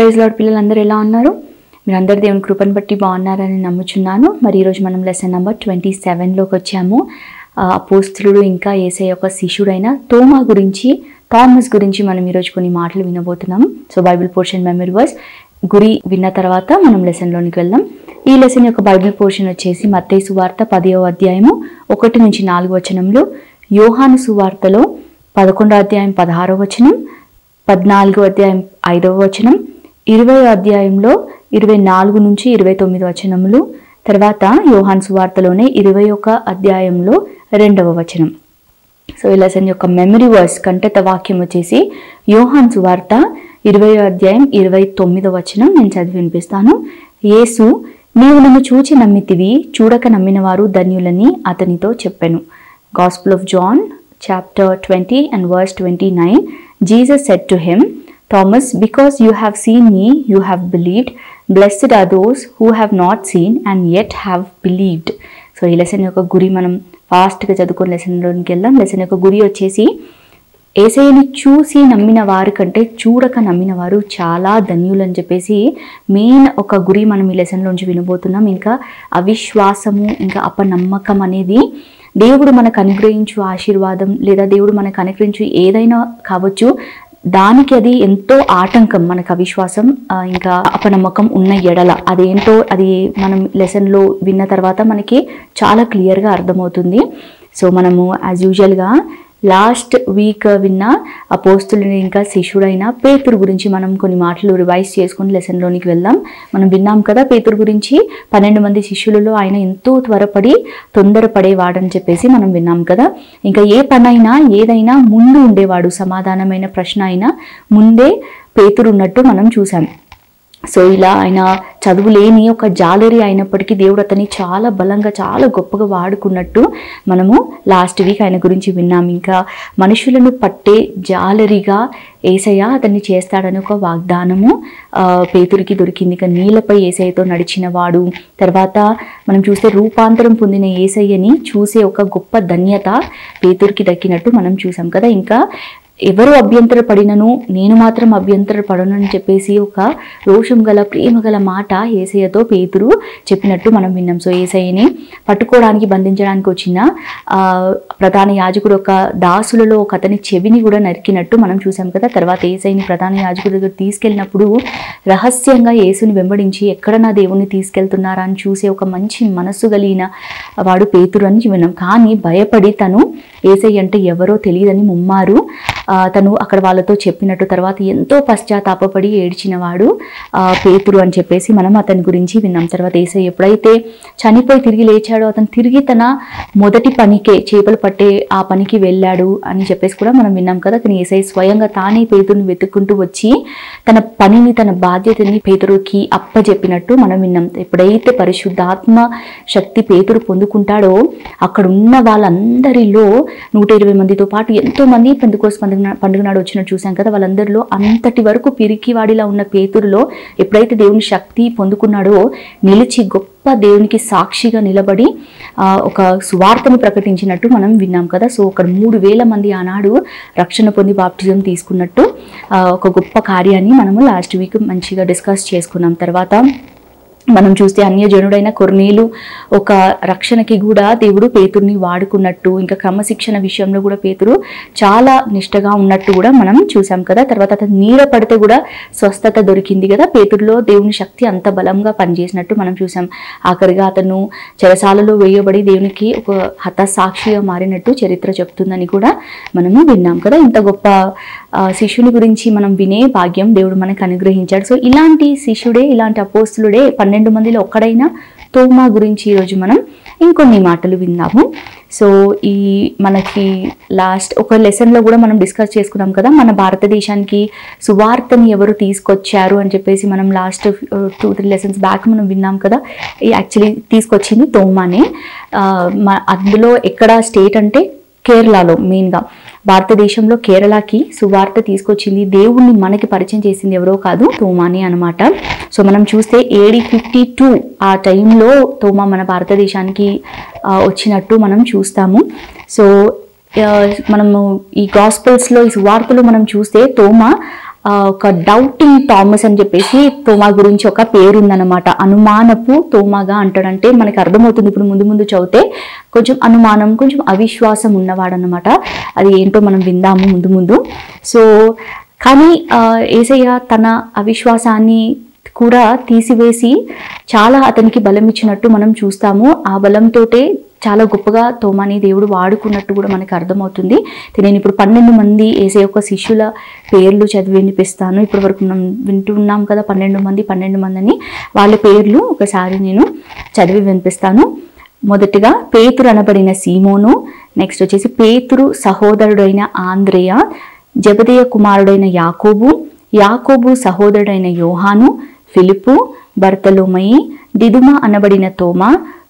Praise lord పిల్లలందరూ ఎలా ఉన్నారు? మీరందరూ దేవుని కృపను బట్టి బాగున్నారని నమ్ముచున్నాను. మరి ఈరోజు మనం లెసన్ నెంబర్ 27లోకి వచ్చాము. అపోస్తలుడు ఇంకా యేసయ్య యొక్క శిష్యుడైన థామస్ గురించి మనం ఈరోజు కొన్ని మాటలు వినబోతున్నాం. So Bible portion memory verse గురి విన్న తర్వాత మనం లెసన్లోనికి వెళ్దాం. ఈ లెసన్ యొక్క బైబిల్ పోర్షన్ వచ్చేసి మత్తయి సువార్త 10వ అధ్యాయము 1 నుంచి 4 వచనంలో, యోహాను సువార్తలో 11వ అధ్యాయం 16వ వచనం, 14వ అధ్యాయం 5వ వచనం, 20వ అధ్యాయంలో 24 నుంచి 29 వచనములు, తర్వాత యోహాను సువార్తలోనే 21వ అధ్యాయంలో 2వ వచనం. సో ఈ లెసన్ యొక్క మెమరీ వర్స్ కంటత వాక్యం వచ్చేసి యోహాను సువార్త 20వ అధ్యాయం 29వ వచనం. నేను చదివి వినిపిస్తాను. యేసు, నీవు నన్ను చూచి నమ్మితివి, చూడక నమ్మిన వారు ధన్యులని అతనితో చెప్పెను. Gospel of John chapter 20 and verse 29. Jesus said to him, Thomas, because you have seen me, you have believed. Blessed are those who have not seen and yet have believed. So ఈ lesson యొక్క గురి మనం ఫాస్ట్గా చదువుకుని లెసన్లోకి వెళ్దాం. Lesson యొక్క గురి వచ్చేసి యేసయ్యని చూసి నమ్మిన వారి కంటే చూడక నమ్మిన వారు చాలా ధన్యులు అని చెప్పేసి మెయిన్ ఒక గురి మనం ఈ లెసన్లోంచి వినబోతున్నాం. ఇంకా అవిశ్వాసము, ఇంకా అపనమ్మకం అనేది దేవుడు మనకు అనుగ్రహించు ఆశీర్వాదం, లేదా దేవుడు మనకు అనుగ్రహించు ఏదైనా కావచ్చు, దానికి అది ఎంతో ఆటంకం. మనకు అవిశ్వాసం ఇంకా అపనమ్మకం ఉన్న ఎడల అదేంటో అది మనం లెసన్లో విన్న తర్వాత మనకి చాలా క్లియర్గా అర్థమవుతుంది. సో మనము యాజ్ యూజువల్గా లాస్ట్ వీక్ విన్న అపోస్తలుని ఇంకా శిష్యుడైన పేతురు గురించి మనం కొన్ని మాటలు రివైజ్ చేసుకుని లెసన్లోనికి వెళ్దాం. మనం విన్నాం కదా పేతురు గురించి. 12 మంది శిష్యులలో ఆయన ఎంతో తొందరపడేవాడని చెప్పేసి మనం విన్నాం కదా. ఇంకా ఏ పనైనా ఏదైనా ముందు ఉండేవాడు, సమాధానమైన ప్రశ్న అయినా ముందే పేతురు ఉన్నట్టు మనం చూసాం. సో ఇలా ఆయన చదువు లేని ఒక జాలరి అయినప్పటికీ దేవుడు అతన్ని చాలా బలంగా చాలా గొప్పగా వాడుకున్నట్టు మనము లాస్ట్ వీక్ ఆయన గురించి విన్నాం. ఇంకా మనుషులను పట్టే జాలరిగా యేసయ్య అతన్ని చేస్తాడని ఒక వాగ్దానము పేతురికి దొరికింది. ఇక నీళ్ళపై యేసయ్యతో నడిచిన వాడు, తర్వాత మనం చూస్తే రూపాంతరం పొందిన యేసయ్యని చూసే ఒక గొప్ప ధన్యత పేతురికి దక్కినట్టు మనం చూసాం కదా. ఇంకా ఎవరు అభ్యంతర పడినను నేను మాత్రం అభ్యంతర పడను అని చెప్పేసి ఒక రోషం గల ప్రేమ గల మాట యేసయ్యతో పేతురు చెప్పినట్టు మనం విన్నాం. సో యేసయ్యని పట్టుకోవడానికి బంధించడానికి వచ్చిన ప్రధాన యాజకుడు ఒక దాసులలో ఒక అతని చెవిని కూడా నరికినట్టు మనం చూసాం కదా. తర్వాత యేసయ్యని ప్రధాన యాజకుడి దగ్గర తీసుకెళ్ళినప్పుడు రహస్యంగా యేసుని వెంబడించి ఎక్కడ నా దేవుణ్ణి తీసుకెళ్తున్నారా అని చూసే ఒక మంచి మనస్సు కలిగిన వాడు పేతురు అని విన్నాం. కానీ భయపడి తను యేసయ్య అంటే ఎవరో తెలియదని ముమ్మారు తను అక్కడ వాళ్ళతో చెప్పినట్టు, తర్వాత ఎంతో పశ్చాత్తాపపడి ఏడ్చినవాడు పేతురు అని చెప్పేసి మనం అతని గురించి విన్నాం. తర్వాత యేసయ్య ఎప్పుడైతే చనిపోయి తిరిగి లేచాడో అతను తిరిగి తన మొదటి పనికే, చేపలు పట్టే ఆ పనికి వెళ్ళాడు అని చెప్పేసి కూడా మనం విన్నాం కదా. అతను యేసయ్య స్వయంగా తానే పేతురుని వెతుక్కుంటూ వచ్చి తన పనిని, తన బాధ్యతని పేతురుకి అప్పచెప్పినట్టు మనం విన్నాం. ఎప్పుడైతే పరిశుద్ధాత్మ శక్తి పేతురు పొందుకుంటాడో అక్కడ ఉన్న వాళ్ళందరిలో 120 మందితో పాటు ఎంతో మంది పెంతెకోస్తు పండుగ నాడు వచ్చినట్టు చూసాం కదా. వాళ్ళందరిలో అంతటి వరకు పిరికివాడిలా ఉన్న పేతురులో ఎప్పుడైతే దేవుని శక్తి పొందుకున్నాడో నిలిచి గొప్ప దేవునికి సాక్షిగా నిలబడి ఒక సువార్తను ప్రకటించినట్టు మనం విన్నాం కదా. సో అక్కడ 3,000 మంది ఆనాడు రక్షణ పొంది బాప్టిజం తీసుకున్నట్టు ఒక గొప్ప కార్యాన్ని మనము లాస్ట్ వీక్ మంచిగా డిస్కస్ చేసుకున్నాం. తర్వాత మనం చూస్తే అన్యజనుడైన కొర్నేలు ఒక రక్షణకి కూడా దేవుడు పేతురుని వాడుకున్నట్టు, ఇంకా క్రమశిక్షణ విషయంలో కూడా పేతురు చాలా నిష్టగా ఉన్నట్టు కూడా మనం చూసాం కదా. తర్వాత అతను నీడ పడితే కూడా స్వస్థత దొరికింది కదా. పేతురులో దేవుని శక్తి అంత బలంగా పనిచేసినట్టు మనం చూసాం. ఆఖరిగా అతను చెరసాలలో వేయబడి దేవునికి ఒక హతసాక్షిగా మారినట్టు చరిత్ర చెప్తుందని కూడా మనము విన్నాం కదా. ఇంత గొప్ప శిష్యుని గురించి మనం వినే భాగ్యం దేవుడు మనకు అనుగ్రహించాడు. సో ఇలాంటి శిష్యుడే, ఇలాంటి అపోస్తలుడే 12 మందిలో ఒక్కడైన తోమా గురించి ఈరోజు మనం ఇంకొన్ని మాటలు విందాము. సో ఈ మనకి లాస్ట్ ఒక లెసన్లో కూడా మనం డిస్కస్ చేసుకున్నాం కదా, మన భారతదేశానికి సువార్తని ఎవరు తీసుకొచ్చారు అని చెప్పేసి మనం లాస్ట్ 2-3 లెసన్స్ బ్యాక్ మనం విన్నాం కదా. యాక్చువల్లీ తీసుకొచ్చింది తోమానే. అందులో ఎక్కడ స్టేట్ అంటే కేరళలో, మెయిన్గా భారతదేశంలో కేరళకి సువార్త తీసుకొచ్చింది, దేవుణ్ణి మనకి పరిచయం చేసింది ఎవరో కాదు, తోమానే అనమాట. సో మనం చూస్తే AD 52 ఆ టైంలో తోమా మన భారతదేశానికి వచ్చినట్టు మనం చూస్తాము. సో మనము ఈ గాస్పెల్స్లో, ఈ సువార్తలో మనం చూస్తే తోమా ఒక డౌటింగ్ థామస్ అని చెప్పేసి తోమా గురించి ఒక పేరు ఉందన్నమాట. అనుమానపు తోమాగా అంటాడంటే మనకి అర్థమవుతుంది. ఇప్పుడు ముందు ముందు చదివితే కొంచెం అనుమానం, కొంచెం అవిశ్వాసం ఉన్నవాడు అనమాట. అది ఏంటో మనం విందాము ముందు ముందు. సో కానీ యేసయ్య తన అవిశ్వాసాన్ని కూడా తీసివేసి చాలా అతనికి బలం ఇచ్చినట్టు మనం చూస్తాము. ఆ బలంతోటే చాలా గొప్పగా తోమాని దేవుడు వాడుకున్నట్టు కూడా మనకు అర్థమవుతుంది. నేను ఇప్పుడు 12 మంది యేసయ్య యొక్క శిష్యుల పేర్లు చదివి వినిపిస్తాను. ఇప్పటి వరకు మనం వింటున్నాం కదా 12 మంది అని. వాళ్ళ పేర్లు ఒకసారి నేను చదివి వినిపిస్తాను. మొదటిగా పేతురు అనబడిన సీమోను, నెక్స్ట్ వచ్చేసి పేతురు సహోదరుడైన ఆంద్రేయ, జెబెదయి కుమారుడైన యాకోబు, యాకోబు సహోదరుడైన యోహాను, ఫిలిప్పు, బర్తలోమయి, దిదుమ అనబడిన తోమా,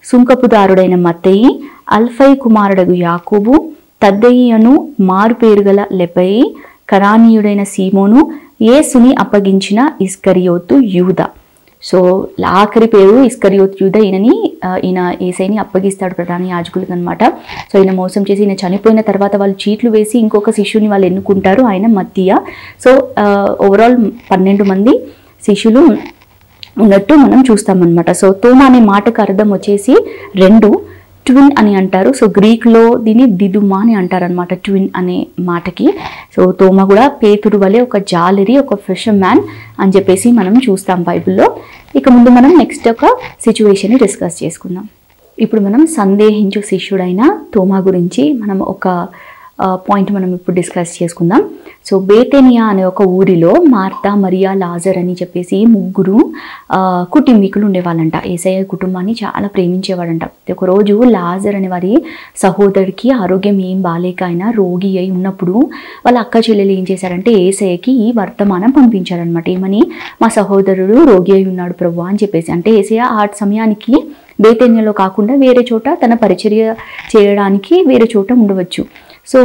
సుంకపుదారుడైన మత్తయి, అల్ఫై కుమారుడగు యాకోబు, తద్దయి అను మారు పేరుగల లెపయి, కనానీయుడైన సీమోను, యేసుని అప్పగించిన ఇస్కరియోతు యూదా. సో ఆఖరి పేరు ఇస్కరియోతు యూదా. ఈయన యేసయ్యని అప్పగిస్తాడు ప్రధాన యాజకులకు అనమాట. సో ఈయన మోసం చేసి ఈయన చనిపోయిన తర్వాత వాళ్ళు చీట్లు వేసి ఇంకొక శిష్యుని వాళ్ళు ఎన్నుకుంటారు, ఆయన మత్తీయ. సో ఓవరాల్ 12 మంది శిష్యులు ఉన్నట్టు మనం చూస్తామన్నమాట. సో తోమా అనే మాటకు అర్థం వచ్చేసి 2, ట్విన్ అని అంటారు. సో గ్రీక్లో దీన్ని దిదుమా అని అంటారనమాట, ట్విన్ అనే మాటకి. సో తోమా కూడా పేతురు వలె ఒక జాలరీ, ఒక ఫిషర్ మ్యాన్ అని చెప్పేసి మనం చూస్తాం బైబిల్లో. ఇక ముందు మనం నెక్స్ట్ ఒక సిచ్యువేషన్ని డిస్కస్ చేసుకుందాం. ఇప్పుడు మనం సందేహించు శిష్యుడైన తోమా గురించి మనం ఒక పాయింట్ మనం ఇప్పుడు డిస్కస్ చేసుకుందాం. సో బేతేనియా అనే ఒక ఊరిలో మార్తా, మరియా, లాజర్ అని చెప్పేసి 3 కుటుంబీకులు ఉండేవాళ్ళంట. యేసయ్య కుటుంబాన్ని చాలా ప్రేమించేవాడంట. ఒకరోజు లాజర్ అనే వారి సహోదరుడికి ఆరోగ్యం ఏం బాలేక ఆయన రోగి అయి ఉన్నప్పుడు వాళ్ళ అక్క చెల్లెలు ఏం చేశారంటే యేసయ్యకి ఈ వర్తమానం పంపించారనమాట. ఏమని, మా సహోదరుడు రోగి అయి ఉన్నాడు ప్రభువా అని చెప్పేసి. అంటే యేసయ్య ఆ సమయానికి బేతేనియాలో కాకుండా వేరే చోట తన పరిచర్య చేయడానికి వేరే చోట ఉండవచ్చు. సో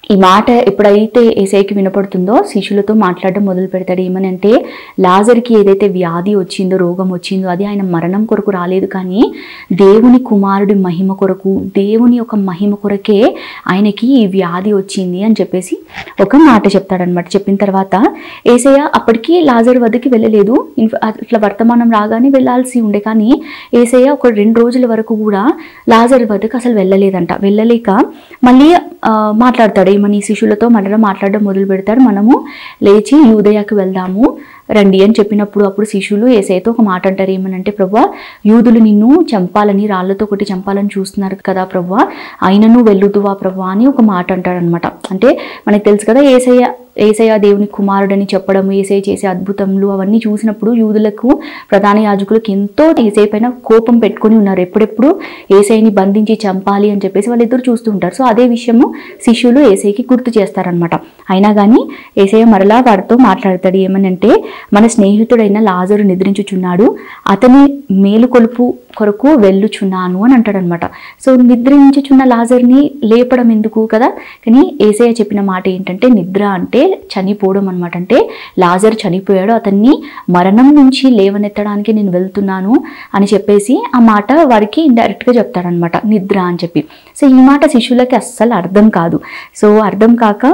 ఈ మాట ఎప్పుడైతే యేసయ్యకి వినపడుతుందో శిష్యులతో మాట్లాడడం మొదలు పెడతాడు. ఏమని అంటే, లాజర్కి ఏదైతే వ్యాధి వచ్చిందో, రోగం వచ్చిందో, అది ఆయన మరణం కొరకు రాలేదు, కానీ దేవుని కుమారుడి మహిమ కొరకు, దేవుని యొక్క మహిమ కొరకే ఆయనకి ఈ వ్యాధి వచ్చింది అని చెప్పేసి ఒక మాట చెప్తాడనమాట. చెప్పిన తర్వాత యేసయ్య అప్పటికి లాజర్ వద్దకి వెళ్ళలేదు. ఇట్లా వర్తమానం రాగానే వెళ్ళాల్సి ఉండే, కానీ యేసయ్య ఒక 2 రోజుల వరకు కూడా లాజర్ వద్దకు అసలు వెళ్ళలేదంట. వెళ్ళలేక మళ్ళీ మాట్లాడతాడు. ఏమని, శిష్యులతో మళ్ళీ మాట్లాడడం మొదలు పెడతారు. మనము లేచి యూదయకు వెళ్దాము రండి అని చెప్పినప్పుడు అప్పుడు శిష్యులు యేసయ్యతో ఒక మాట అంటారు. ఏమనంటే, ప్రభువా, యూదులు నిన్ను చంపాలని, రాళ్లతో కొట్టి చంపాలని చూస్తున్నారు కదా ప్రభువా, అయినను వెళ్ళుదువా ప్రభువా అని ఒక మాట అంటాడనమాట. అంటే మనకు తెలుసు కదా, యేసయ్య దేవుని కుమారుడని చెప్పడం, యేసయ్య చేసే అద్భుతములు అవన్నీ చూసినప్పుడు యూదులకు, ప్రధాన యాజకులకు ఎంతో యేసయ్య పైన కోపం పెట్టుకుని ఉన్నారు. ఎప్పుడెప్పుడు యేసయ్యని బంధించి చంపాలి అని చెప్పేసి వాళ్ళు ఎదురు చూస్తూ ఉంటారు. సో అదే విషయము శిష్యులు యేసయ్యకి గుర్తు చేస్తారనమాట. అయినా కానీ యేసయ్య మరలా వారితో మాట్లాడతాడు. ఏమనంటే, మన స్నేహితుడైన లాజరు నిద్రించుచున్నాడు, అతని మేలుకొలుపు కొరకు వెళ్ళుచున్నాను అని అంటాడనమాట. సో నిద్రించుచున్న లాజర్ని లేపడం ఎందుకు కదా, కానీ యేసయ్య చెప్పిన మాట ఏంటంటే, నిద్ర అంటే చనిపోవడం అనమాట. అంటే లాజర్ చనిపోయాడు, అతన్ని మరణం నుంచి లేవనెత్తడానికి నేను వెళ్తున్నాను అని చెప్పేసి ఆ మాట వారికి ఇండైరెక్ట్గా చెప్తాడనమాట, నిద్ర అని చెప్పి. సో ఈ మాట శిష్యులకి అస్సలు అర్థం కాదు. సో అర్థం కాక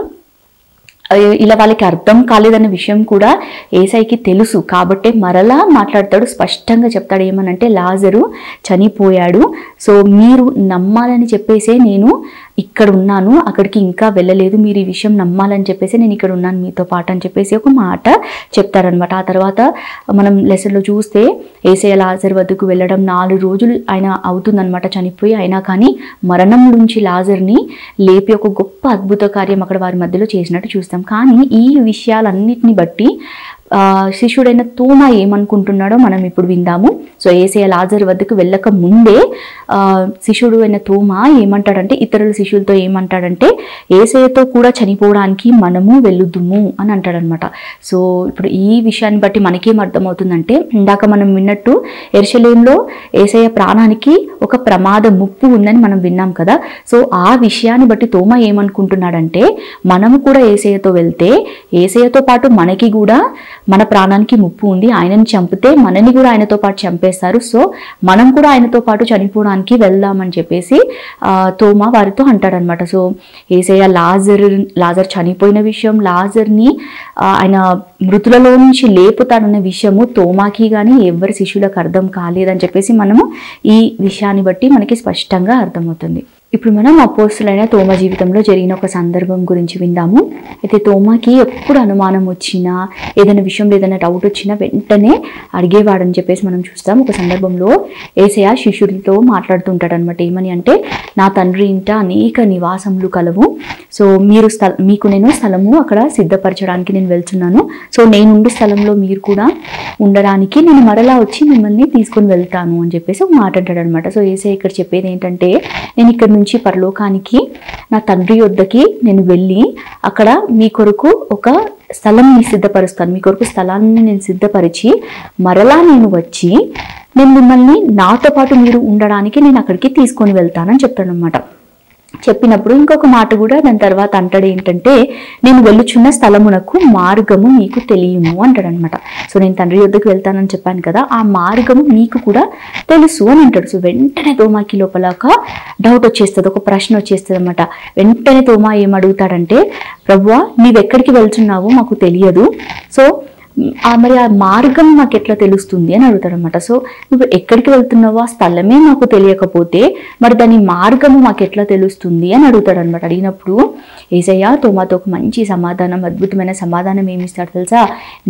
ఇలా వాళ్ళకి అర్థం కాలేదన్న విషయం కూడా యేసయ్యకి తెలుసు కాబట్టే మరలా మాట్లాడతాడు, స్పష్టంగా చెప్తాడు. ఏమనంటే, లాజరు చనిపోయాడు, సో మీరు నమ్మాలని చెప్పేసే నేను ఇక్కడ ఉన్నాను, అక్కడికి ఇంకా వెళ్ళలేదు, మీరు ఈ విషయం నమ్మాలని చెప్పేసి నేను ఇక్కడ ఉన్నాను మీతో పాటు అని చెప్పేసి ఒక మాట చెప్తారనమాట. ఆ తర్వాత మనం లెసన్లో చూస్తే యేసయ్య లాజర్ వద్దకు వెళ్ళడం 4 రోజులు ఆయన అవుతుందన్నమాట చనిపోయి. అయినా కానీ మరణం నుంచి లాజర్ని లేపి ఒక గొప్ప అద్భుత కార్యం అక్కడ వారి మధ్యలో చేసినట్టు చూస్తాం. కానీ ఈ విషయాలన్నిటిని బట్టి శిష్యుడైన తోమా ఏమనుకుంటున్నాడో మనం ఇప్పుడు విందాము. సో యేసయ్య లాజర్ వద్దకు వెళ్ళక ముందే శిష్యుడు అయిన తోమా ఏమంటాడంటే, ఇతరుల శిష్యులతో ఏమంటాడంటే, యేసయ్యతో కూడా చనిపోవడానికి మనము వెళ్ళుదుము అని అంటాడనమాట. సో ఇప్పుడు ఈ విషయాన్ని బట్టి మనకేం అర్థమవుతుందంటే, ఇందాక మనం విన్నట్టు యెరూషలేములో యేసయ్య ప్రాణానికి ఒక ప్రమాద ముప్పు ఉందని మనం విన్నాం కదా. సో ఆ విషయాన్ని బట్టి తోమా ఏమనుకుంటున్నాడంటే, మనము కూడా యేసయ్యతో వెళ్తే యేసయ్యతో పాటు మనకి కూడా మన ప్రాణానికి ముప్పు ఉంది, ఆయనని చంపితే మనని కూడా ఆయనతో పాటు చంపేస్తారు, సో మనం కూడా ఆయనతో పాటు చనిపోవడానికి వెళ్దామని చెప్పేసి తోమా వారితో అంటాడనమాట. సో యేసయ్య లాజర్ చనిపోయిన విషయం, లాజర్ని ఆయన మృతులలో నుంచి లేపుతాడన్న విషయము తోమాకి కానీ ఎవరి శిష్యులకు అర్థం కాలేదని చెప్పేసి మనము ఈ విషయాన్ని బట్టి మనకి స్పష్టంగా అర్థమవుతుంది. ఇప్పుడు మనం అపోస్తులైన తోమా జీవితంలో జరిగిన ఒక సందర్భం గురించి విందాము. అయితే తోమాకి ఎప్పుడు అనుమానం వచ్చినా, ఏదైనా విషయంలో ఏదైనా డౌట్ వచ్చినా వెంటనే అడిగేవాడని చెప్పేసి మనం చూస్తాం. ఒక సందర్భంలో యేసయ్య శిష్యులతో మాట్లాడుతుంటాడు అనమాట. ఏమని అంటే, నా తండ్రి ఇంట అనేక నివాసములు కలవు, సో మీకు నేను స్థలము అక్కడ సిద్ధపరచడానికి నేను వెళ్తున్నాను, సో నేనుండే స్థలంలో మీరు కూడా ఉండడానికి నేను మరలా వచ్చి మిమ్మల్ని తీసుకొని వెళ్తాను అని చెప్పేసి ఒక మాట అంటాడు అనమాట. సో యేసయ్య ఇక్కడ చెప్పేది ఏంటంటే, నేను ఇక్కడ నుంచి పరలోకానికి నా తండ్రి యొద్దకి నేను వెళ్ళి అక్కడ మీ కొరకు ఒక స్థలంని సిద్ధపరుస్తాను, మీ కొరకు స్థలాన్ని నేను సిద్ధపరిచి మరలా నేను వచ్చి నేను మిమ్మల్ని నాతో పాటు మీరు ఉండడానికి నేను అక్కడికి తీసుకొని వెళ్తానని చెప్తాను అనమాట. చెప్పినప్పుడు ఇంకొక మాట కూడా దాని తర్వాత అంటాడు ఏంటంటే, నేను వెళ్ళుచున్న స్థలమునకు మార్గము మీకు తెలియము అంటాడు అనమాట. సో నేను తండ్రి యొద్దకు వెళ్తానని చెప్పాను కదా, ఆ మార్గము మీకు కూడా తెలుసు అని అంటాడు. సో వెంటనే తోమాకి లోపల ఒక డౌట్ వచ్చేస్తుంది, ఒక ప్రశ్న వచ్చేస్తుంది అనమాట. వెంటనే తోమా ఏమడుగుతాడంటే, ప్రభువా నీవెక్కడికి వెళ్తున్నావో మాకు తెలియదు, సో మరి ఆ మార్గం మాకు ఎట్లా తెలుస్తుంది అని అడుగుతాడు అనమాట. సో నువ్వు ఎక్కడికి వెళ్తున్నావో ఆ స్థలమే మాకు తెలియకపోతే మరి దాని మార్గము మాకు ఎట్లా తెలుస్తుంది అని అడుగుతాడు అనమాట. అడిగినప్పుడు యేసయ్య తోమాతో ఒక మంచి సమాధానం, అద్భుతమైన సమాధానం ఏమిస్తాడు తెలుసా,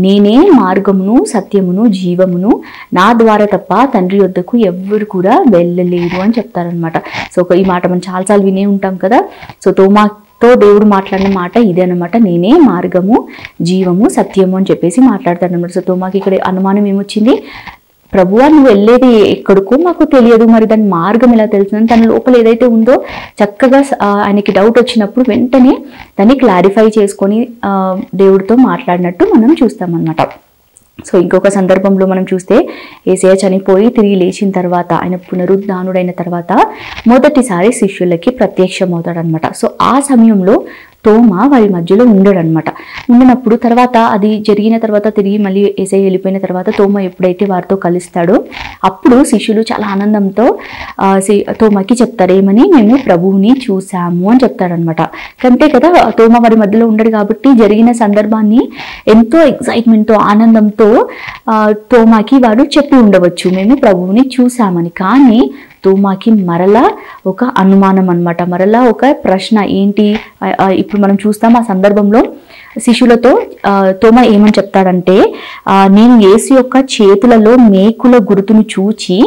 నేనే మార్గమును సత్యమును జీవమును, నా ద్వారా తప్ప తండ్రి వద్దకు ఎవ్వరు కూడా వెళ్ళలేరు అని చెప్తారనమాట. సో ఈ మాట మనం చాలాసార్లు వినే ఉంటాం కదా. సో తోమాతో దేవుడు మాట్లాడిన మాట ఇదే అనమాట, నేనే మార్గము జీవము సత్యము అని చెప్పేసి మాట్లాడతాడు అనమాట. సో తోమాకి ఇక్కడ అనుమానం ఏమొచ్చింది, ప్రభువా నువ్వు వెళ్ళేది ఎక్కడికో మాకు తెలియదు, మరి దాని మార్గం ఎలా తెలుస్తుందని తన లోపల ఏదైతే ఉందో చక్కగా ఆయనకి డౌట్ వచ్చినప్పుడు వెంటనే దాన్ని క్లారిఫై చేసుకొని దేవుడితో మాట్లాడినట్టు మనం చూస్తామన్నమాట. సో ఇంకొక సందర్భంలో మనం చూస్తే యేసయ్య చనిపోయి తిరిగి లేచిన తర్వాత, ఆయన పునరుద్ధానుడైన తర్వాత మొదటిసారి శిష్యులకి ప్రత్యక్షమవుతాడు అనమాట. సో ఆ సమయంలో తోమా వారి మధ్యలో ఉండడనమాట. ఉండినప్పుడు తర్వాత అది జరిగిన తర్వాత తిరిగి మళ్ళీ యేసయ్య వెళ్ళిపోయిన తర్వాత తోమా ఎప్పుడైతే వారితో కలుస్తాడో అప్పుడు శిష్యులు చాలా ఆనందంతో తోమాకి చెప్తారు, ఏమని, మేము ప్రభువుని చూసాము అని చెప్తారనమాట. అంతే కదా, తోమా వారి మధ్యలో ఉండడు కాబట్టి జరిగిన సందర్భాన్ని ఎంతో ఎక్సైట్మెంట్తో ఆనందంతో తోమాకి వారు చెప్పి ఉండవచ్చు, మేము ప్రభువుని చూసామని. కానీ తోమాకి మరలా ఒక అనుమానం అనమాట, మరలా ఒక ప్రశ్న ఏంటి. ఇప్పుడు మనం చూస్తాం ఆ సందర్భంలో శిష్యులతో తోమా ఏమని చెప్తాడంటే, నేను యేసు యొక్క చేతులలో మేకుల గుర్తును చూచి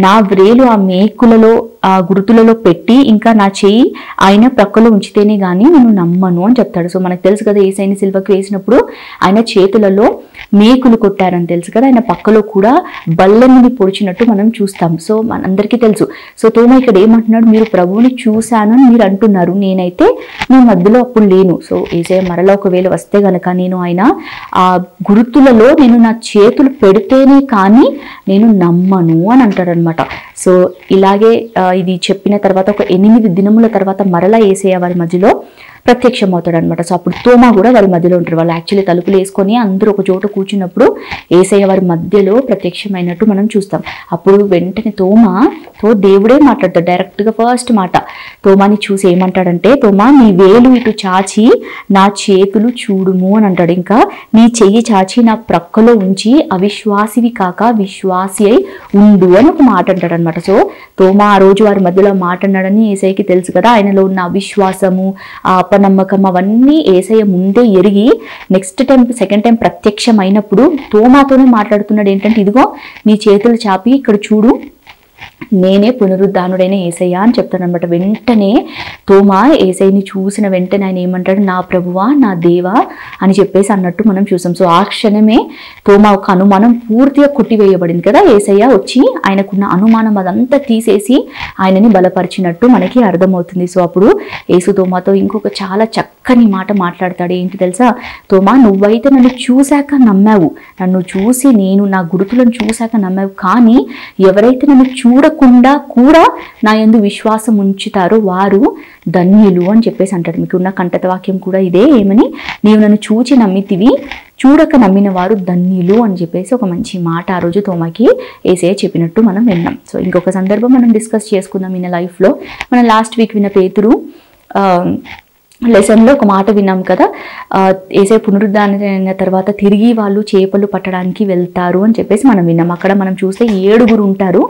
నా వ్రేలు ఆ మేకులలో ఆ గుర్తులలో పెట్టి ఇంకా నా చెయ్యి ఆయన ప్రక్కలో ఉంచితేనే గానీ నేను నమ్మను అని చెప్తాడు. సో మనకు తెలుసు కదా, యేసయ్యని సిలువకి వేసినప్పుడు ఆయన చేతులలో మేకులు కొట్టారని తెలుసు కదా, ఆయన పక్కలో కూడా బల్లెని పొడిచినట్టు మనం చూస్తాం. సో మనందరికీ తెలుసు. సో తోమా ఇక్కడ ఏమంటున్నాడు, మీరు ప్రభువుని చూశానని మీరు అంటున్నారు, నేనైతే మీ మధ్యలో అప్పుడు లేను. సో యేసయ్య మరలా ఒకవేళ వస్తే గనక నేను ఆయన ఆ గుర్తులలో నేను నా చేతులు పెడితేనే కానీ నేను నమ్మను అని అంటారనమాట. సో ఇలాగే ఇది చెప్పిన తర్వాత ఒక 8 దినముల తర్వాత మరలా యేసయ్య వారి మధ్యలో ప్రత్యక్షం అవుతాడు అనమాట. సో అప్పుడు తోమా కూడా వారి మధ్యలో ఉంటారు. వాళ్ళు యాక్చువల్లీ తలుపులు వేసుకొని అందరూ ఒక చోట కూర్చున్నప్పుడు యేసయ్య వారి మధ్యలో ప్రత్యక్షమైనట్టు మనం చూస్తాం. అప్పుడు వెంటనే తోమాతో దేవుడే మాట్లాడతాడు డైరెక్ట్గా. ఫస్ట్ మాట తోమాని చూసి ఏమంటాడంటే, తోమా నీ వేలు ఇటు చాచి నా చేతులు చూడుము అని అంటాడు. ఇంకా నీ చెయ్యి చాచి నా ప్రక్కలో ఉంచి అవిశ్వాసివి కాక విశ్వాసి అయి ఉండు అని ఒక మాట అంటాడు అనమాట. సో తోమా ఆ రోజు వారి మధ్యలో మాట అన్నాడని యేసయ్యకి తెలుసు కదా, ఆయనలో ఉన్న అవిశ్వాసము ఆ అపనమ్మకం అవన్నీ యేసయ్య ముందే ఎరిగి నెక్స్ట్ టైం సెకండ్ టైం ప్రత్యక్షం అయినప్పుడు తోమాతోనే మాట్లాడుతున్నాడు. ఏంటంటే, ఇదిగో నీ చేతులు చాపి ఇక్కడ చూడు, నేనే పునరుద్ధానుడైన యేసయ్య అని చెప్తానమాట. వెంటనే తోమా యేసయ్యని చూసిన వెంటనే ఆయన ఏమంటాడు, నా ప్రభువా నా దేవా అని చెప్పేసి అన్నట్టు మనం చూసాం. సో ఆ క్షణమే తోమా ఒక అనుమానం పూర్తిగా కొట్టివేయబడింది కదా. యేసయ్య వచ్చి ఆయనకున్న అనుమానం అదంతా తీసేసి ఆయనని బలపరిచినట్టు మనకి అర్థమవుతుంది. సో అప్పుడు యేసు తోమాతో ఇంకొక చాలా చక్కని మాట మాట్లాడతాడు. ఏంటి తెలుసా, తోమా నువ్వైతే నన్ను చూశాక నమ్మావు, నన్ను చూసి నేను నా గుర్తులను చూశాక నమ్మావు, కానీ ఎవరైతే నన్ను చూడకుండా కూడా నా యందు విశ్వాసం ఉంచుతారో వారు ధన్యులు అని చెప్పేసి అంటాడు. మీకు ఉన్న కంటత వాక్యం కూడా ఇదే, ఏమని, నీవు నన్ను చూచి నమ్మితివి, చూడక నమ్మిన వారు ధన్యులు అని చెప్పేసి ఒక మంచి మాట ఆ రోజు తోమాకి యేసయ్య చెప్పినట్టు మనం విన్నాం. సో ఇంకొక సందర్భం మనం డిస్కస్ చేసుకుందాం ఈయన లైఫ్లో. మనం లాస్ట్ వీక్ విన్న పేతురు లెసన్లో ఒక మాట విన్నాం కదా, యేసయ్య పునరుద్ధానమైన తర్వాత తిరిగి వాళ్ళు చేపలు పట్టడానికి వెళ్తారు అని చెప్పేసి మనం విన్నాం. అక్కడ మనం చూస్తే 7 ఉంటారు.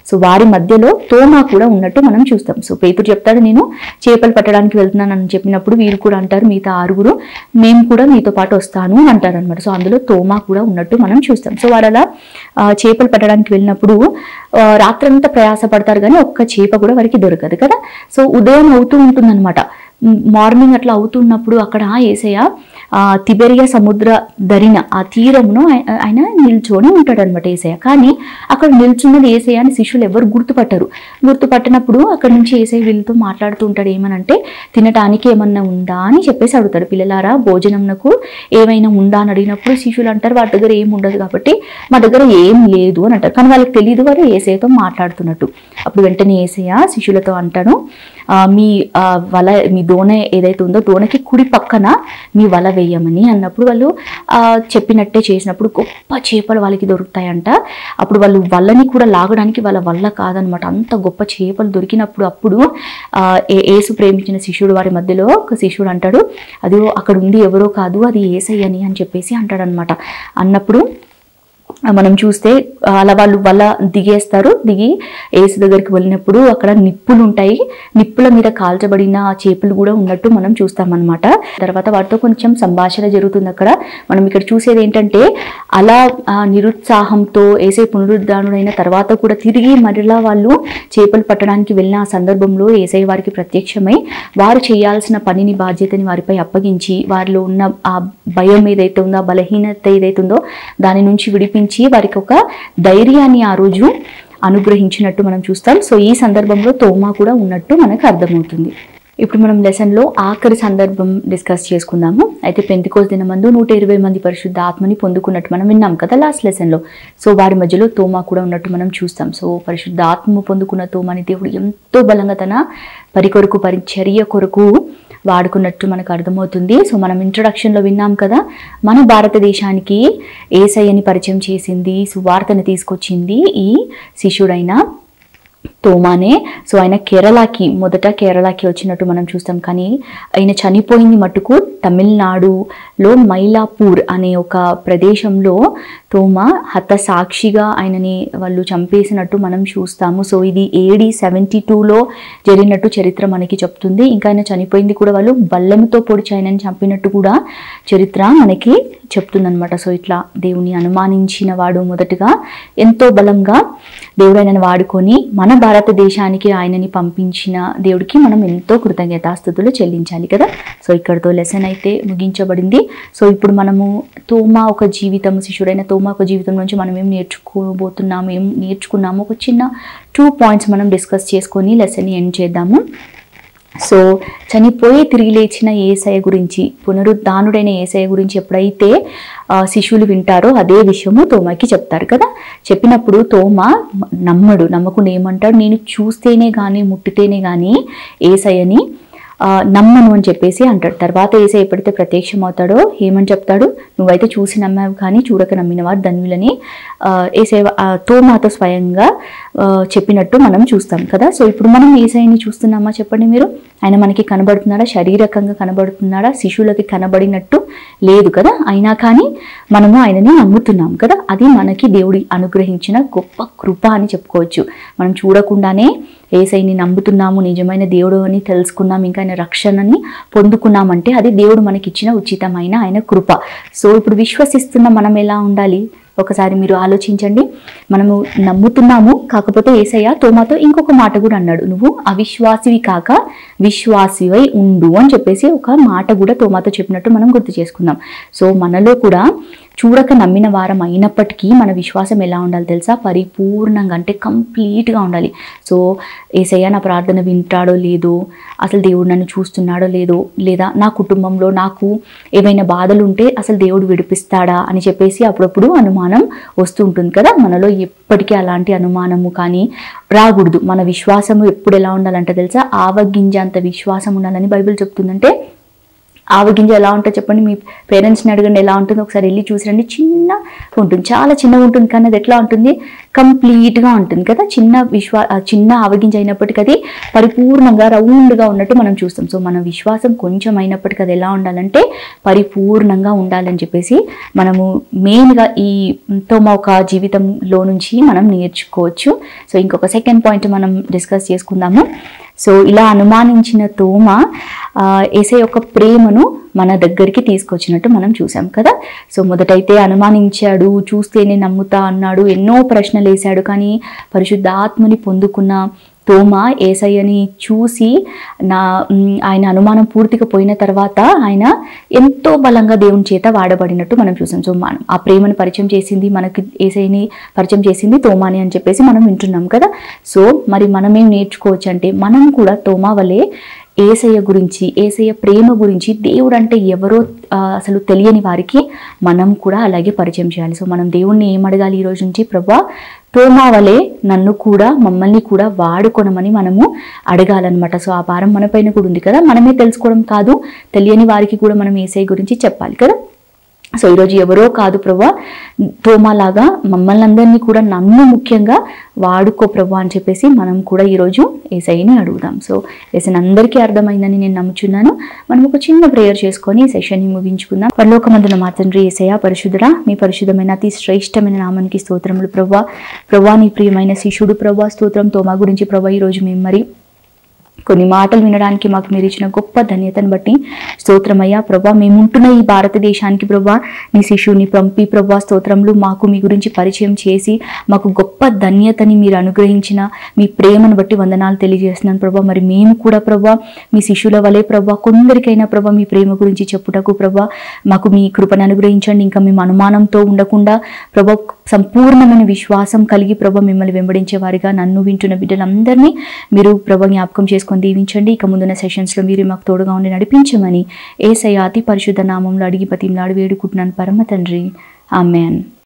సో వారి మధ్యలో తోమా కూడా ఉన్నట్టు మనం చూస్తాం. సో పేతురు చెప్తాడు, నేను చేపలు పట్టడానికి వెళ్తున్నాను అని చెప్పినప్పుడు వీరు కూడా అంటారు, మిగతా 6 మేము కూడా మీతో పాటు వస్తాను అని అంటారు అనమాట. సో అందులో తోమా కూడా ఉన్నట్టు మనం చూస్తాం. సో వారు అలా చేపలు పట్టడానికి వెళ్ళినప్పుడు రాత్రంతా ప్రయాసపడతారు కానీ ఒక్క చేప కూడా వారికి దొరకదు కదా. సో ఉదయం అవుతూ ఉంటుందన్నమాట. మార్నింగ్ అట్లా అవుతున్నప్పుడు అక్కడ యేసయ్య తిబెరియా సముద్ర ధరిన ఆ తీరమును ఆయన నిల్చొని ఉంటాడు అనమాట యేసయ్య. కానీ అక్కడ నిల్చున్నది యేసయ్య అని శిష్యులు ఎవరు గుర్తుపట్టినప్పుడు అక్కడ నుంచి యేసయ్య వీళ్ళతో మాట్లాడుతూ ఉంటాడు. ఏమనంటే, తినటానికి ఏమన్నా ఉందా అని చెప్పేసి అడుగుతాడు. పిల్లలారా, భోజనంకు ఏమైనా ఉందా అని అడిగినప్పుడు శిష్యులు అంటారు, వాటి దగ్గర ఏం ఉండదు కాబట్టి మా దగ్గర ఏం లేదు అని అంటారు. కానీ వాళ్ళకి తెలియదు వారు యేసయ్యతో మాట్లాడుతున్నట్టు. అప్పుడు వెంటనే యేసయ్య శిష్యులతో అంటాను, మీ వల, మీ దోణ ఏదైతే ఉందో దోణకి కుడి పక్కన మీ వల వేయమని అన్నప్పుడు వాళ్ళు చెప్పినట్టే చేసినప్పుడు గొప్ప చేపలు వాళ్ళకి దొరుకుతాయంట. అప్పుడు వాళ్ళు వలని కూడా లాగడానికి వాళ్ళ వల్ల కాదనమాట, అంత గొప్ప చేపలు దొరికినప్పుడు అప్పుడు యేసు ప్రేమించిన శిష్యుడు వారి మధ్యలో ఒక శిష్యుడు అంటాడు, అది అక్కడ ఉంది ఎవరో కాదు, అది యేసయ్యని అని చెప్పేసి అంటాడనమాట. అన్నప్పుడు మనం చూస్తే అలా వాళ్ళు వల్ల దిగేస్తారు. దిగి యేసు దగ్గరికి వెళ్ళినప్పుడు అక్కడ నిప్పులు ఉంటాయి, నిప్పుల మీద కాల్చబడిన చేపలు కూడా ఉన్నట్టు మనం చూస్తామన్నమాట. తర్వాత వాటితో కొంచెం సంభాషణ జరుగుతుంది అక్కడ. మనం ఇక్కడ చూసేది ఏంటంటే, అలా నిరుత్సాహంతో యేసయ్య పునరుద్ధానుడైన తర్వాత కూడా తిరిగి మరలా వాళ్ళు చేపలు పట్టడానికి వెళ్ళిన ఆ సందర్భంలో యేసయ్య వారికి ప్రత్యక్షమై వారు చేయాల్సిన పనిని, బాధ్యతని వారిపై అప్పగించి వారిలో ఉన్న ఆ భయం ఏదైతే ఉందో, ఆ బలహీనత ఏదైతే ఉందో దాని నుంచి విడిపించి వారికి ఒక ధైర్యాన్ని ఆ రోజు అనుగ్రహించినట్టు మనం చూస్తాం. సో ఈ సందర్భంలో తోమా కూడా ఉన్నట్టు మనకు అర్థమవుతుంది. ఇప్పుడు మనం లెసన్లో ఆఖరి సందర్భం డిస్కస్ చేసుకుందాము. అయితే పెంతెకోస్తు దినమందు 120 మంది పరిశుద్ధ ఆత్మని పొందుకున్నట్టు మనం విన్నాం కదా లాస్ట్ లెసన్లో. సో వారి మధ్యలో తోమా కూడా ఉన్నట్టు మనం చూస్తాం. సో పరిశుద్ధ ఆత్మ పొందుకున్న తోమాని దేవుడు ఎంతో బలంగా తన పరిచర్య కొరకు వాడుకున్నట్టు మనకు అర్థమవుతుంది. సో మనం ఇంట్రడక్షన్లో విన్నాం కదా, మన భారతదేశానికి యేసయ్యని పరిచయం చేసింది, సువార్తని తీసుకొచ్చింది ఈ శిష్యుడైన తోమానే. సో ఆయన మొదట కేరళకి వచ్చినట్టు మనం చూస్తాం. కానీ ఆయన చనిపోయింది మట్టుకు తమిళనాడులో మైలాపూర్ అనే ఒక ప్రదేశంలో తోమా హతసాక్షిగా ఆయనని వాళ్ళు చంపేసినట్టు మనం చూస్తాము. సో ఇది AD 72లో జరిగినట్టు చరిత్ర మనకి చెప్తుంది. ఇంకా ఆయన చనిపోయింది కూడా వాళ్ళు బల్లెంతో పొడిచి ఆయనని చంపినట్టు కూడా చరిత్ర మనకి చెప్తుందనమాట. సో ఇట్లా దేవుని అనుమానించిన వాడు మొదటగా ఎంతో బలంగా దేవుడు ఆయనను వాడుకొని మన భారతదేశానికి ఆయనని పంపించిన దేవుడికి మనం ఎంతో కృతజ్ఞతాస్తుతులు చెల్లించాలి కదా. సో ఇక్కడతో లెసన్ అయితే ముగించబడింది. సో ఇప్పుడు మనము తోమా ఒక జీవితం, శిష్యుడైన తోమా ఒక జీవితం నుంచి మనం ఏం నేర్చుకున్నాము ఒక చిన్న 2 పాయింట్స్ మనం డిస్కస్ చేసుకొని లెసన్ని ఎండ్ చేద్దాము. సో చనిపోయి తిరిగి లేచిన యేసయ్య గురించి, పునరుద్ధానుడైన యేసయ్య గురించి ఎప్పుడైతే శిష్యులు వింటారో అదే విషయము తోమాకి చెప్తారు కదా. చెప్పినప్పుడు తోమా నమ్మకుండా ఏమంటాడు, నేను చూస్తేనే కానీ ముట్టితేనే కానీ యేసయ్యని నమ్మను అని చెప్పేసి అంటాడు. తర్వాత యేసయ్య ఎప్పుడైతే ప్రత్యక్షం అవుతాడో ఏమని చెప్తాడు, నువ్వైతే చూసి నమ్మావు కానీ చూడక నమ్మిన వారు ధన్యులని యేసయ్య తోమాతో స్వయంగా చెప్పినట్టు మనం చూస్తాం కదా. సో ఇప్పుడు మనం యేసయ్యని చూస్తున్నామా చెప్పండి మీరు? ఆయన మనకి కనబడుతున్నాడా? శారీరకంగా కనబడుతున్నాడా? శిష్యులకి కనబడినట్టు లేదు కదా. అయినా కానీ మనము ఆయనని నమ్ముతున్నాం కదా. అది మనకి దేవుడి అనుగ్రహించిన గొప్ప కృప అని చెప్పుకోవచ్చు. మనం చూడకుండానే యేసయ్యని నమ్ముతున్నాము, నిజమైన దేవుడు అని తెలుసుకున్నాం, ఇంకా ఆయన రక్షణని పొందుకున్నామంటే అది దేవుడు మనకి ఇచ్చిన ఉచితమైన ఆయన కృప. సో ఇప్పుడు విశ్వసిస్తున్న మనం ఎలా ఉండాలి ఒకసారి మీరు ఆలోచించండి. మనము నమ్ముతున్నాము, కాకపోతే యేసయ్య తోమాతో ఇంకొక మాట కూడా అన్నాడు, నువ్వు అవిశ్వాసివి కాక విశ్వాసివై ఉండు అని చెప్పేసి ఒక మాట కూడా తోమాతో చెప్పినట్టు మనం గుర్తు చేసుకుందాం. సో మనలో కూడా చూడక నమ్మిన వారం అయినప్పటికీ మన విశ్వాసం ఎలా ఉండాలి తెలుసా? పరిపూర్ణంగా, అంటే కంప్లీట్గా ఉండాలి. సో యేసయ్య నా ప్రార్థన వింటాడో లేదో, అసలు దేవుడు నన్ను చూస్తున్నాడో లేదో, లేదా నా కుటుంబంలో నాకు ఏవైనా బాధలు ఉంటే అసలు దేవుడు విడిపిస్తాడా అని చెప్పేసి అప్పుడప్పుడు అనుమానం వస్తూ ఉంటుంది కదా. మనలో ఎప్పటికీ అలాంటి అనుమానము కానీ రాకూడదు. మన విశ్వాసము ఎప్పుడు ఎలా ఉండాలంటే తెలుసా? ఆవగింజ అంత విశ్వాసం ఉండాలని బైబిల్ చెప్తుందంటే, ఆవగింజ ఎలా ఉంటుందో చెప్పండి, మీ పేరెంట్స్ని అడగండి ఎలా ఉంటుందో, ఒకసారి వెళ్ళి చూసిరండి. చిన్న ఉంటుంది, చాలా చిన్నగా ఉంటుంది, కానీ అది ఎట్లా ఉంటుంది? కంప్లీట్గా ఉంటుంది కదా. చిన్న ఆవగింజ అయినప్పటికీ అది పరిపూర్ణంగా రౌండ్గా ఉన్నట్టు మనం చూస్తాం. సో మన విశ్వాసం కొంచెం అయినప్పటికీ అది ఎలా ఉండాలంటే పరిపూర్ణంగా ఉండాలని చెప్పేసి మనము మెయిన్గా ఈ తోమా ఒక జీవితంలో నుంచి మనం నేర్చుకోవచ్చు. సో ఇంకొక సెకండ్ పాయింట్ మనం డిస్కస్ చేసుకుందాము. సో ఇలా అనుమానించిన తోమా యేసయ్య యొక్క ప్రేమను మన దగ్గరికి తీసుకొచ్చినట్టు మనం చూసాం కదా. సో మొదటైతే అనుమానించాడు, చూస్తేనే నమ్ముతా అన్నాడు, ఎన్నో ప్రశ్నలు వేశాడు. కానీ పరిశుద్ధాత్మని పొందుకున్న తోమా యేసయ్యని చూసి ఆయన అనుమానం పూర్తిగా పోయిన తర్వాత ఆయన ఎంతో బలంగా దేవుని చేత వాడబడినట్టు మనం చూసాం. సో ఆ ప్రేమను పరిచయం చేసింది మనకి, యేసయ్యని పరిచయం చేసింది తోమాని అని చెప్పేసి మనం వింటున్నాం కదా. సో మరి మనమేం నేర్చుకోవచ్చు అంటే, మనం కూడా తోమా వలె యేసయ్య గురించి, యేసయ్య ప్రేమ గురించి, దేవుడు అంటే ఎవరో అసలు తెలియని వారికి మనం కూడా అలాగే పరిచయం చేయాలి. సో మనం దేవుణ్ణి ఏం అడగాలి ఈ రోజు నుంచి? ప్రభువా, తోమా వలె నన్ను కూడా, మమ్మల్ని కూడా వాడుకొనమని మనము అడగాలన్నమాట. సో ఆ భారం మన పైన కూడా ఉంది కదా. మనమే తెలుసుకోవడం కాదు, తెలియని వారికి కూడా మనం యేసయ్య గురించి చెప్పాలి కదా. సో ఈరోజు ఎవరో కాదు ప్రభువా, తోమాలాగా మమ్మల్ని అందరినీ కూడా, నన్ను ముఖ్యంగా వాడుకో ప్రభువా అని చెప్పేసి మనం కూడా ఈరోజు యేసయ్యని అడుగుదాం. సో యేసయ్య అందరికీ అర్థమైందని నేను నమ్ముచున్నాను. మనం ఒక చిన్న ప్రేయర్ చేసుకొని ఈ సెషన్ని ముగించుకుందాం. పరలోకమందున మా తండ్రి యేసయ్య పరిశుద్ధుడా, మీ పరిశుద్ధమైన అతి శ్రేష్టమైన నామానికి స్తోత్రములు ప్రభువా. ప్రభువా నీ ప్రియమైన శిష్యుడు ప్రభువా, స్తోత్రం తోమా గురించి ప్రభువా. ఈరోజు మేము మరి కొన్ని మాటలు వినడానికి మాకు మీరు ఇచ్చిన గొప్ప ధన్యతను బట్టి స్తోత్రమయ్యా ప్రభా. మేముంటున్న ఈ భారతదేశానికి ప్రభా నీ శిశువుని పంపి ప్రభా స్తోత్రములు మాకు మీ గురించి పరిచయం చేసి మాకు గొప్ప ధన్యతని మీరు అనుగ్రహించిన మీ ప్రేమను బట్టి వందనాలు తెలియజేస్తున్నాను ప్రభా. మరి మేము కూడా ప్రభా మీ శిశువుల వలె ప్రభా కొందరికైనా ప్రభా మీ ప్రేమ గురించి చెప్పుటకు ప్రభా మాకు మీ కృపను అనుగ్రహించండి. ఇంకా మేము అనుమానంతో ఉండకుండా ప్రభా సంపూర్ణమైన విశ్వాసం కలిగి ప్రభా మిమ్మల్ని వెంబడించే వారిగా నన్ను వింటున్న బిడ్డలందరినీ మీరు ప్రభా జ్ఞాపకం చేసుకొని దీవించండి. ఇక ముందున్న సెషన్స్లో మీరు మాకు తోడుగా ఉండి నడిపించమని యేసయ్య అతి పరిశుద్ధ నామంలో అడిగి బతిమలాడి వేడుకుంటున్నాను పరమ తండ్రి. ఆమేన్.